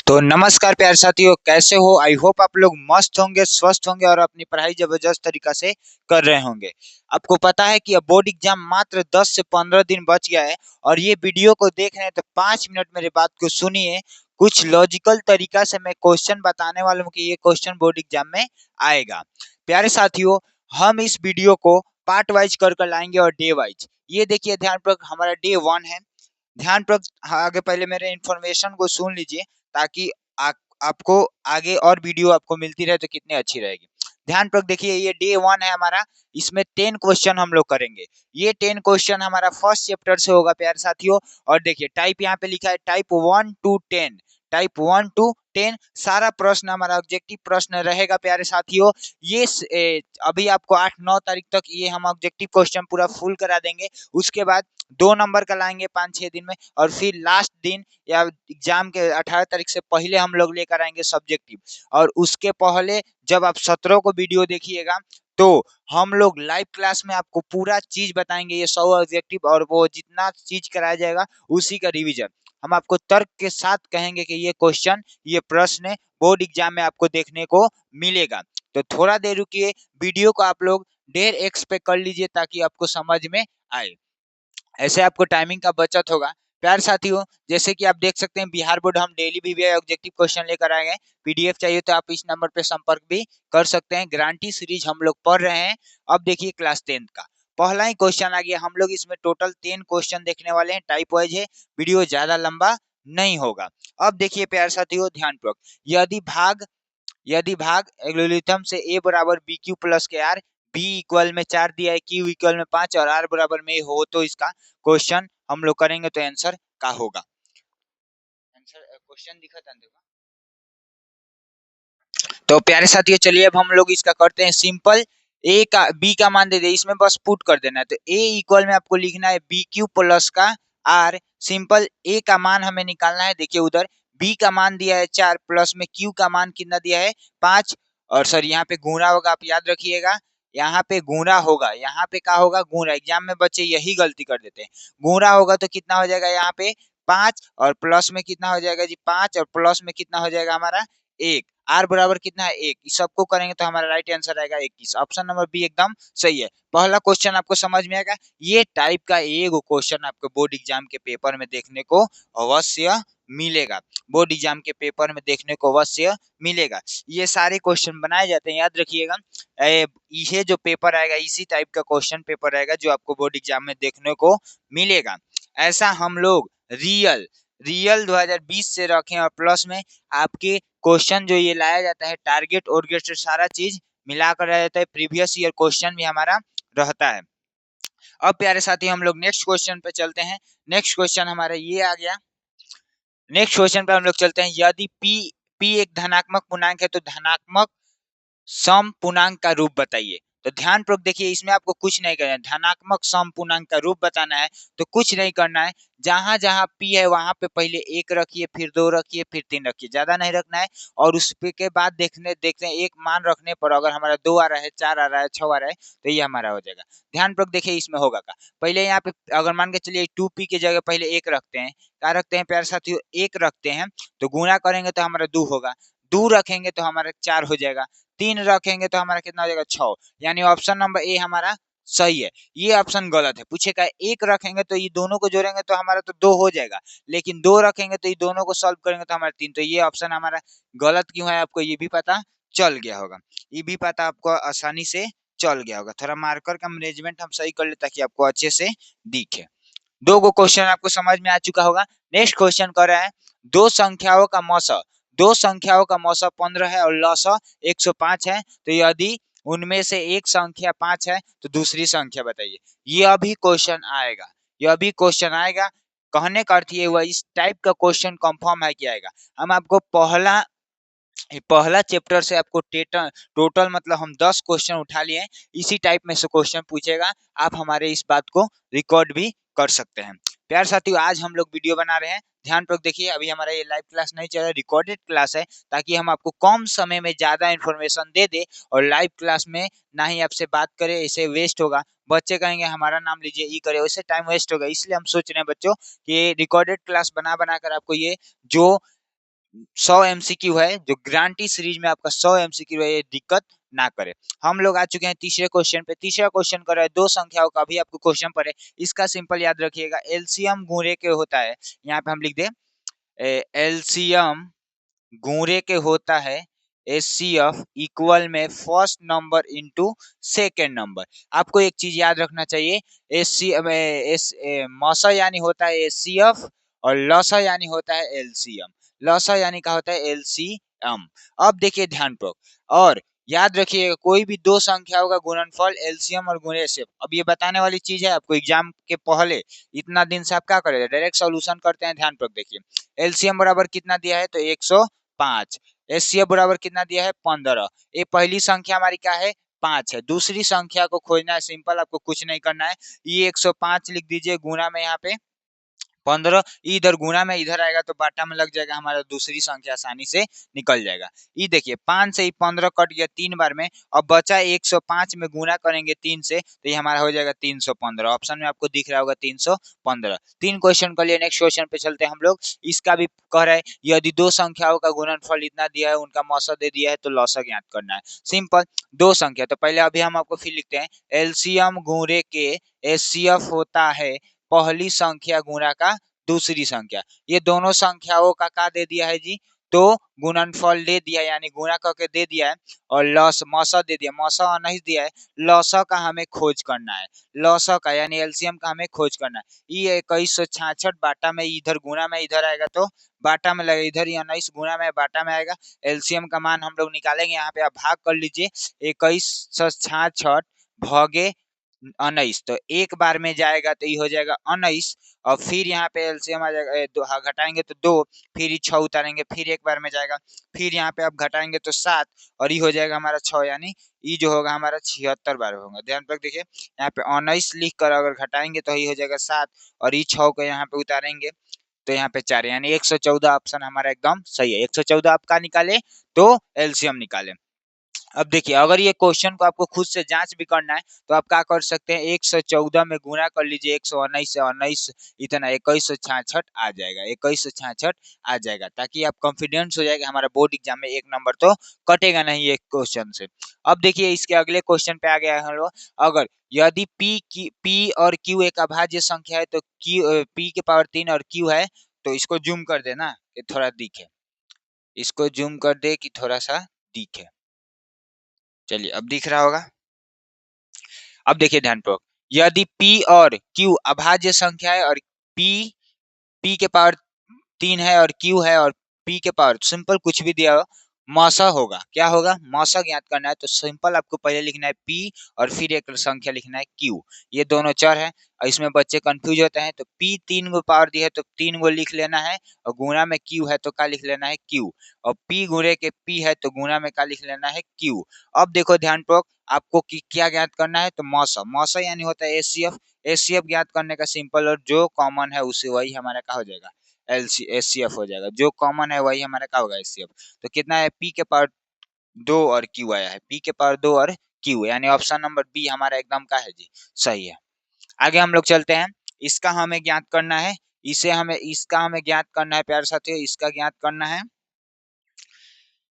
तो नमस्कार प्यारे साथियों, कैसे हो? आई होप आप लोग मस्त होंगे, स्वस्थ होंगे और अपनी पढ़ाई जबरदस्त तरीका से कर रहे होंगे। आपको पता है कि अब बोर्ड एग्जाम मात्र 10 से 15 दिन बच गया है और ये वीडियो को देख रहे हैं तो 5 मिनट मेरी बात को सुनिए। कुछ लॉजिकल तरीका से मैं क्वेश्चन बताने वाला हूँ कि ये क्वेश्चन बोर्ड एग्जाम में आएगा। प्यारे साथियों, हम इस वीडियो को पार्ट वाइज कर लाएंगे और डे वाइज। ये देखिए ध्यानपूर्वक, हमारा डे 1 है। ध्यानपूर्वक आगे पहले मेरे इन्फॉर्मेशन को सुन लीजिए ताकि आ, आपको आगे और वीडियो आपको मिलती रहे तो कितनी अच्छी रहेगी। ध्यानपूर्वक देखिए, ये डे 1 है हमारा। इसमें 10 क्वेश्चन हम लोग करेंगे। ये 10 क्वेश्चन हमारा फर्स्ट चैप्टर से होगा प्यारे साथियों। और देखिए टाइप यहाँ पे लिखा है टाइप 1 to 10। टाइप 1 to 10 सारा प्रश्न हमारा ऑब्जेक्टिव प्रश्न रहेगा प्यारे साथियों। ये अभी आपको 8-9 तारीख तक ये हम ऑब्जेक्टिव क्वेश्चन पूरा फुल करा देंगे। उसके बाद 2 नंबर का लाएंगे 5-6 दिन में, और फिर लास्ट दिन या एग्जाम के 18 तारीख से पहले हम लोग लेकर आएंगे सब्जेक्टिव। और उसके पहले जब आप 17 को वीडियो देखिएगा तो हम लोग लाइव क्लास में आपको पूरा चीज बताएंगे, ये 100 ऑब्जेक्टिव और वो जितना चीज कराया जाएगा उसी का रिवीजन। हम आपको तर्क के साथ कहेंगे कि ये क्वेश्चन, ये प्रश्न बोर्ड एग्जाम में आपको देखने को मिलेगा। तो थोड़ा देर रुकिए, वीडियो को आप लोग देर एक्सपेक्ट कर लीजिए ताकि आपको समझ में आए। ऐसे आपको टाइमिंग का बचत होगा। प्यार साथियों, जैसे कि आप देख सकते हैं बिहार बोर्ड हम डेली वीवीआई ऑब्जेक्टिव क्वेश्चन लेकर आए हैं। पीडीएफ चाहिए तो आप इस नंबर पे संपर्क भी कर सकते हैं। गारंटी सीरीज हम लोग पढ़ रहे हैं। अब देखिए क्लास 10 का पहला ही क्वेश्चन आ गया। हम लोग इसमें टोटल 10 क्वेश्चन देखने वाले हैं, टाइप वाइज है, वीडियो ज्यादा लंबा नहीं होगा। अब देखिए प्यार साथियों ध्यानपूर्वक, यदि भाग एल्गोरिथम से ए बराबर बी क्यू प्लस के आर, बी इक्वल में 4 दिया है, क्यू इक्वल में 5 और आर बराबर में हो तो इसका क्वेश्चन हम लोग करेंगे तो आंसर का होगा। आंसर क्वेश्चन दिखा था देखो। तो प्यारे साथियों चलिए अब हम लोग इसका करते हैं सिंपल। ए का बी का मान दे दे, इसमें बस पुट कर देना है। तो ए इक्वल में आपको लिखना है बी क्यू प्लस का आर। सिंपल ए का मान हमें निकालना है। देखिए उधर बी का मान दिया है 4, प्लस में क्यू का मान कितना दिया है 5। और सर यहाँ पे गुणा होगा, आप याद रखिएगा, यहाँ पे गुणा होगा। यहाँ पे क्या होगा? गुणा। एग्जाम में बच्चे यही गलती कर देते हैं। गुणा होगा तो कितना हो जाएगा यहाँ पे 5, और प्लस में कितना हो जाएगा जी 5, और प्लस में कितना हो जाएगा हमारा 1। आर बराबर कितना है 1। इस सबको करेंगे तो हमारा राइट आंसर आएगा 21। ऑप्शन नंबर बी एकदम सही है। पहला क्वेश्चन आपको समझ में आएगा। ये टाइप का एक क्वेश्चन आपको बोर्ड एग्जाम के पेपर में देखने को अवश्य मिलेगा। बोर्ड एग्जाम के पेपर में देखने को अवश्य मिलेगा। ये सारे क्वेश्चन बनाए जाते हैं, याद रखिएगा। ये जो पेपर आएगा इसी टाइप का क्वेश्चन पेपर आएगा जो आपको बोर्ड एग्जाम में देखने को मिलेगा। ऐसा हम लोग रियल 2020 से रखें, और प्लस में आपके क्वेश्चन जो ये लाया जाता है टारगेट ऑर्गेट से सारा चीज मिलाकर लाया जाता है। प्रीवियस ईयर क्वेश्चन भी हमारा रहता है। अब प्यारे साथी हम लोग नेक्स्ट क्वेश्चन पे चलते हैं। नेक्स्ट क्वेश्चन हमारा ये आ गया। नेक्स्ट क्वेश्चन पे हम लोग चलते हैं। यदि पी एक धनात्मक पूर्णांक है तो धनात्मक सम पूर्णांक का रूप बताइए। तो ध्यान पूर्वक देखिए, इसमें आपको कुछ नहीं करना है। धनात्मक सम पूर्णांक का रूप बताना है तो कुछ नहीं करना है। जहां जहां पी है वहां पे पहले 1 रखिए, फिर 2 रखिए, फिर 3 रखिए, ज्यादा नहीं रखना है। और उस पे के बाद देखते हैं एक मान रखने पर अगर हमारा 2 आ रहा है, 4 आ रहा है, 6 आ रहा है तो ये हमारा हो जाएगा। ध्यान पूर्वक देखिए इसमें होगा का। पहले यहाँ पे अगर मान के चलिए 2p की जगह पहले 1 रखते हैं। क्या रखते हैं प्यारे साथियों? 1 रखते हैं। तो गुणा करेंगे तो हमारा 2 होगा। 2 रखेंगे तो हमारा 4 हो जाएगा। 3 रखेंगे तो हमारा कितना हो जाएगा 6। यानी ऑप्शन नंबर ए हमारा सही है। ये ऑप्शन गलत है। पूछेगा 1 रखेंगे तो ये दोनों को जोड़ेंगे तो हमारा तो 2 हो जाएगा, लेकिन 2 रखेंगे तो ये दोनों को सॉल्व करेंगे तो हमारा 3। तो ये ऑप्शन हमारा गलत क्यों है आपको ये भी पता चल गया होगा। ये भी पता आपको आसानी से चल गया होगा। थोड़ा मार्कर का मैनेजमेंट हम सही कर ले ताकि आपको अच्छे से दिखे। 2 गो क्वेश्चन आपको समझ में आ चुका होगा। नेक्स्ट क्वेश्चन कर रहा है। दो संख्याओं का मौसा 15 है और लसा 105 है। तो यदि उनमें से एक संख्या 5 है तो दूसरी संख्या बताइए। ये अभी क्वेश्चन आएगा। कहने का अर्थ ये हुआ इस टाइप का क्वेश्चन कंफर्म है कि आएगा। हम आपको पहला चैप्टर से आपको टोटल मतलब हम 10 क्वेश्चन उठा लिए हैं। इसी टाइप में से क्वेश्चन पूछेगा, आप हमारे इस बात को रिकॉर्ड भी कर सकते हैं। प्यार साथियों आज हम लोग वीडियो बना रहे हैं। ध्यान पूर्वक देखिए, अभी हमारा ये लाइव क्लास नहीं चल रहा है, रिकॉर्डेड क्लास है, ताकि हम आपको कम समय में ज्यादा इन्फॉर्मेशन दे दे। और लाइव क्लास में ना ही आपसे बात करें, इसे वेस्ट होगा। बच्चे कहेंगे हमारा नाम लीजिए, ई करे, वैसे टाइम वेस्ट होगा। इसलिए हम सोच रहे हैं बच्चों कि रिकॉर्डेड क्लास बना बना कर आपको ये जो 100 MCQ है, जो गारंटी सीरीज में आपका 100 MCQ है, ये दिक्कत ना करे। हम लोग आ चुके हैं तीसरे क्वेश्चन पे। तीसरा क्वेश्चन कर रहा है दो संख्याओं का भी आपको क्वेश्चन पर है, इसका सिंपल याद रखिएगा, एलसीएम गुणे के होता है, यहाँ पे हम लिख दे एलसीएम गुणे के होता है एचसीएफ इक्वल में first number into second number. आपको एक चीज याद रखना चाहिए, मौसा यानी होता है एचसीएफ और लसा यानी होता है एलसीएम। लसा यानी क्या होता है एलसीएम। अब देखिए ध्यानपूर्वक और याद रखिएगा, कोई भी दो संख्याओं का गुणनफल एलसीएम और गुणे एचसीएफ। अब ये बताने वाली चीज है आपको, एग्जाम के पहले इतना दिन से आप क्या करेंगे, डायरेक्ट सॉल्यूशन करते हैं। ध्यानपूर्वक देखिए, एलसीएम बराबर कितना दिया है तो 105, एचसीएफ बराबर कितना दिया है 15। ये पहली संख्या हमारी क्या है 5 है, दूसरी संख्या को खोजना है, सिंपल आपको कुछ नहीं करना है, ये 105 लिख दीजिए, गुणा में यहाँ पे 15, इधर गुणा में इधर आएगा तो बाटा में लग जाएगा, हमारा दूसरी संख्या आसानी से निकल जाएगा। ये देखिए 5 से 15 कट गया 3 बार में, अब बचा 105 में गुणा करेंगे 3 से तो ये हमारा हो जाएगा 315। ऑप्शन में आपको दिख रहा होगा 315। 3 क्वेश्चन कर लिए, नेक्स्ट क्वेश्चन पे चलते हैं हम लोग। इसका भी कह रहा है यदि दो संख्याओं का गुणनफल इतना दिया है, उनका मौसा दे दिया है तो लौसा ज्ञात करना है। सिंपल, दो संख्या, तो पहले अभी हम आपको फिर लिखते हैं, एलसीएम गुणे के एचसीएफ होता है पहली संख्या गुणा का दूसरी संख्या। ये दोनों संख्याओं का दे दिया है जी, तो गुणनफल दे दिया यानी गुणा करके दे दिया है, और लॉस मौसा दे दिया, मौसा नहीं दिया है, लौसा का हमें खोज करना है, लौसा का यानी एलसीएम का हमें खोज करना है। ये 2166 बाटा में इधर गुणा में इधर आएगा तो बाटा में लगेगा, इधर 19 गुणा में बाटा में आएगा, एलसीएम का मान हम लोग निकालेंगे, यहाँ पे आप भाग कर लीजिए, 2166 भागे 19, तो एक बार में जाएगा तो ये हो जाएगा 19, और फिर यहाँ पे एलसीएम आ जाएगा, घटाएंगे तो 2, फिर ये 6 उतारेंगे, फिर एक बार में जाएगा, फिर यहाँ पे आप घटाएंगे तो 7, और ये हो जाएगा हमारा 6, यानी ये जो होगा हमारा 76 बार होगा। ध्यान पर देखिए, यहाँ पे 19 लिख कर अगर घटाएंगे तो ये हो जाएगा 7, और ये 6 को यहाँ पे उतारेंगे तो यहाँ पे 4, यानी 114 ऑप्शन हमारा एकदम सही है। 114 आपका निकाले तो एलसीएम निकाले। अब देखिए, अगर ये क्वेश्चन को आपको खुद से जांच भी करना है तो आप क्या कर सकते हैं, 114 में गुणा कर लीजिए 119 से, 19 इतना 2166 आ जाएगा, 2166 आ जाएगा, ताकि आप कॉन्फिडेंस हो जाएगा हमारा बोर्ड एग्जाम में एक नंबर तो कटेगा नहीं एक क्वेश्चन से। अब देखिए इसके अगले क्वेश्चन पे आ गया है हम लोग, अगर यदि P और Q एक अभाज्य संख्या है तो P के पावर 3 और Q है, तो इसको जूम कर देना कि थोड़ा दिखे, इसको जूम कर दे कि थोड़ा सा दिखे, चलिए अब दिख रहा होगा। अब देखिए ध्यानपूर्वक, यदि P और Q अभाज्य संख्या है और P के पावर 3 है और Q है, और P के पावर सिंपल कुछ भी दिया हो, मौसा होगा, क्या होगा मौसा ज्ञात करना है, तो सिंपल आपको पहले लिखना है P और फिर एक संख्या लिखना है Q। ये दोनों चर है और इसमें बच्चे कंफ्यूज होते हैं, तो P 3 गो पावर दिया है तो 3 गो लिख लेना है, और गुणा में Q है तो क्या लिख लेना है Q, और P गुणे के P है तो गुणा में क्या लिख लेना है Q। अब देखो ध्यानपूर्वक, आपको क्या ज्ञात करना है, तो मौसा, मौसा यानी होता है एचसीएफ, एचसीएफ ज्ञात करने का सिंपल, और जो कॉमन है उसे वही हमारा क्या हो जाएगा एचसीएफ हो जाएगा, जो कॉमन है वही हमारा क्या होगा एचसीएफ। तो कितना है, P के पावर 2 और Q आया है, P के पावर 2 और Q, यानी ऑप्शन नंबर बी हमारा एकदम का है जी, सही है। आगे हम लोग चलते हैं, इसका हमें ज्ञात करना है, इसका हमें ज्ञात करना है प्यारे साथियों, इसका ज्ञात करना है।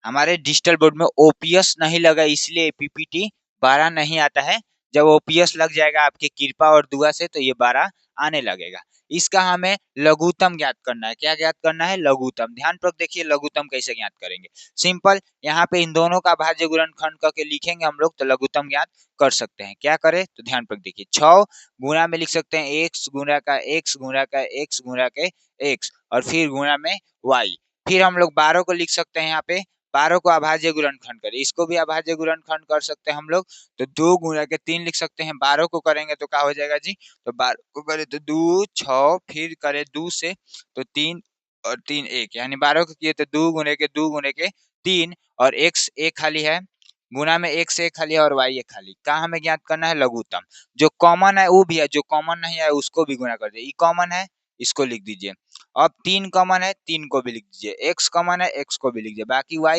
हमारे डिजिटल बोर्ड में ओपीएस नहीं लगा इसलिए पीपीटी 12 नहीं आता है, जब ओपीएस लग जाएगा आपकी कृपा और दुआ से तो ये 12 आने लगेगा। इसका हमें लघुत्तम ज्ञात करना है, क्या ज्ञात करना है, लघुत्तम। ध्यानपूर्वक देखिए लघुत्तम कैसे ज्ञात करेंगे, सिंपल यहाँ पे इन दोनों का भाज्य गुणनखंड करके लिखेंगे हम लोग तो लघुत्तम ज्ञात कर सकते हैं। क्या करें तो ध्यानपूर्वक देखिए, 6 गुणा में लिख सकते हैं x गुणा का x गुणा का x गुणा के x, और फिर गुणा में y, फिर हम लोग 12 को लिख सकते हैं, यहाँ पे 12 को अभाज्य गुणनखंड करें, इसको भी अभाज्य गुणनखंड कर सकते हैं हम लोग, तो 2 गुणा के 3 लिख सकते हैं, 12 को करेंगे तो क्या हो जाएगा जी, तो 12 को करें तो 2 6, फिर करें 2 से तो 3 और 3 1, यानी 12 को किए तो 2 गुणे के 3, और x एक खाली है, गुणा में x एक खाली है और y एक खाली, क्या हमें ज्ञात करना है लघुत्तम। जो कॉमन है वो भी है, जो कॉमन नहीं है उसको भी गुणा कर दीजिए, कॉमन है इसको लिख दीजिए, अब 3 कॉमन है 3 को भी लिख दीजिए, x कॉमन है x को भी लिख दीजिए, बाकी y